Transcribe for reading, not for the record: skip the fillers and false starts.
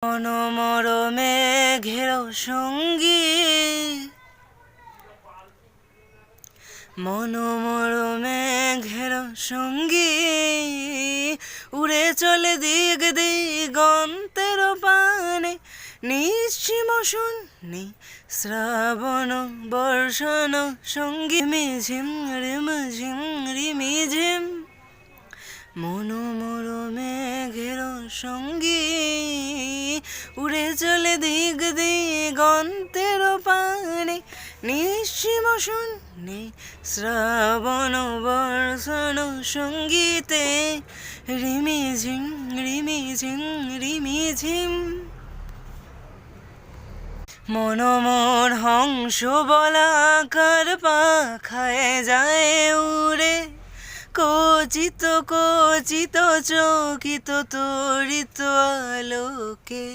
মনোমরমে ঘেরো সঙ্গী, মনোমরমে ঘেরো সঙ্গী, উড়ে চলে দিগ দিগন্তের পানে, নিঃসীম শূন্যে শ্রাবণ বর্ষণ সঙ্গী ঝিম রিমঝিম রিমিঝিম। মনোমরমে ঘেরো সঙ্গী, উড়ে চলে দিগ দিগন্তের পানে, নিঃসীম শূন্যে শ্রাবণ বর্ষণ সঙ্গীতে রিমিঝিম রিমিঝিম রিমিঝিম। মনোমর হংস বলাকার পাখায় যায় উড়ে, কচিত কচিত চকিত তরিত আলোকে।